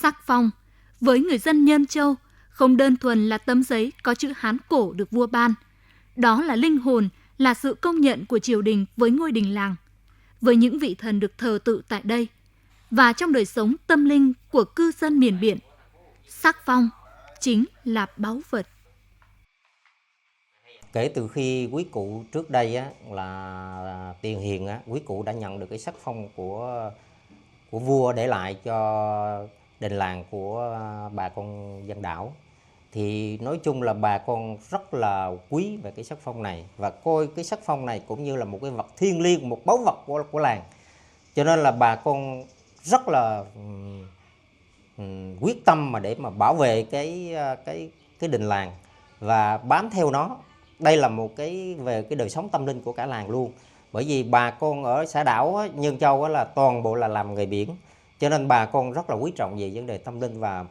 Sắc phong với người dân Nhơn Châu không đơn thuần là tấm giấy có chữ Hán cổ được vua ban. Đó là linh hồn, là sự công nhận của triều đình với ngôi đình làng, với những vị thần được thờ tự tại đây. Và trong đời sống tâm linh của cư dân miền biển, sắc phong chính là báu vật. Kể từ khi quý cụ trước đây á, là Tiền Hiền á, quý cụ đã nhận được cái sắc phong của vua để lại cho đình làng của bà con dân đảo. Thì nói chung là bà con rất là quý về cái sắc phong này và coi cái sắc phong này cũng như là một cái vật thiêng liêng, một báu vật của làng. Cho nên là bà con rất là quyết tâm mà để mà bảo vệ cái đình làng và bám theo nó. Đây là một cái về cái đời sống tâm linh của cả làng luôn. Bởi vì bà con ở xã đảo Nhơn Châu là toàn bộ là làm nghề biển, cho nên bà con rất là quý trọng về vấn đề tâm linh và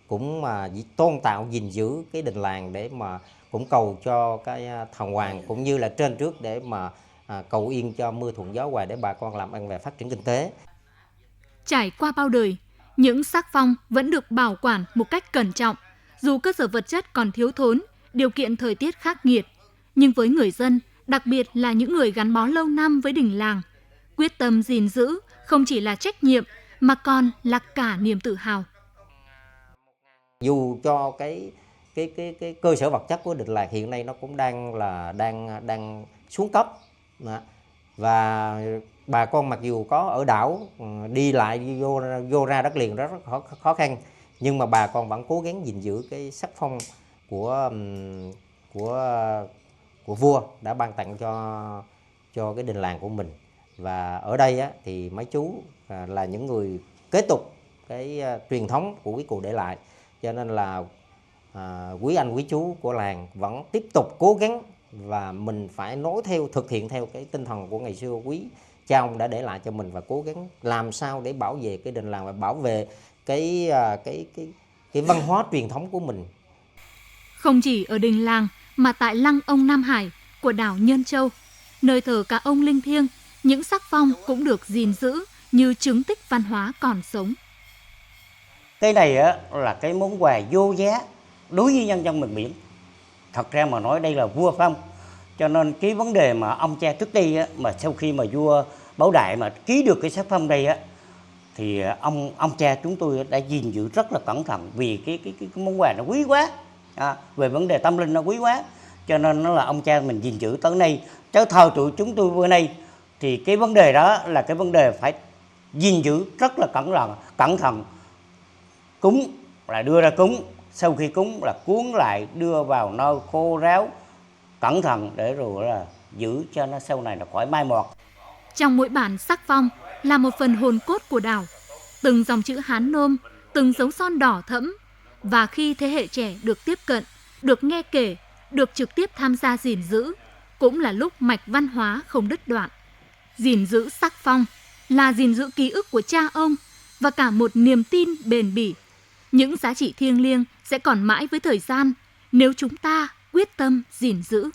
cũng mà tôn tạo gìn giữ cái đình làng để mà cũng cầu cho cái thần hoàng cũng như là trên trước để mà cầu yên cho mưa thuận gió hòa để bà con làm ăn về phát triển kinh tế. Trải qua bao đời, những sắc phong vẫn được bảo quản một cách cẩn trọng, dù cơ sở vật chất còn thiếu thốn, điều kiện thời tiết khắc nghiệt. Nhưng với người dân, đặc biệt là những người gắn bó lâu năm với đình làng, quyết tâm gìn giữ không chỉ là trách nhiệm mà còn là cả niềm tự hào. Dù cho cái cơ sở vật chất của đình làng hiện nay nó cũng đang xuống cấp và bà con mặc dù có ở đảo đi lại vô ra đất liền rất khó khăn, nhưng mà bà con vẫn cố gắng gìn giữ cái sắc phong của vua đã ban tặng cho cái đình làng của mình. Và ở đây á, thì mấy chú là những người kế tục cái truyền thống của quý cụ để lại, cho nên là quý anh quý chú của làng vẫn tiếp tục cố gắng và mình phải nối theo, thực hiện theo cái tinh thần của ngày xưa quý cha ông đã để lại cho mình và cố gắng làm sao để bảo vệ cái đình làng và bảo vệ cái văn hóa truyền thống của mình. Không chỉ ở đình làng mà tại lăng ông Nam Hải của đảo Nhơn Châu, nơi thờ cả ông linh thiêng, những sắc phong cũng được gìn giữ như chứng tích văn hóa còn sống. Cái này á, là cái món quà vô giá đối với nhân dân miền biển. Thật ra mà nói đây là vua phong, cho nên cái vấn đề mà ông cha trước đây á, mà sau khi mà vua Bảo Đại mà ký được cái sắc phong đây á, thì ông cha chúng tôi đã gìn giữ rất là cẩn thận vì cái món quà nó quý quá, về vấn đề tâm linh nó quý quá, cho nên nó là ông cha mình gìn giữ tới nay. Cháu thờ tụi chúng tôi bữa nay thì cái vấn đề đó là cái vấn đề phải gìn giữ rất là cẩn thận. Cúng là đưa ra cúng, sau khi cúng là cuốn lại đưa vào nơi khô ráo cẩn thận để rồi là giữ cho nó sau này là khỏi mai một. Trong mỗi bản sắc phong là một phần hồn cốt của đảo, từng dòng chữ Hán nôm, từng dấu son đỏ thẫm. Và khi thế hệ trẻ được tiếp cận, được nghe kể, được trực tiếp tham gia gìn giữ, cũng là lúc mạch văn hóa không đứt đoạn. Gìn giữ sắc phong là gìn giữ ký ức của cha ông và cả một niềm tin bền bỉ. Những giá trị thiêng liêng sẽ còn mãi với thời gian nếu chúng ta quyết tâm gìn giữ.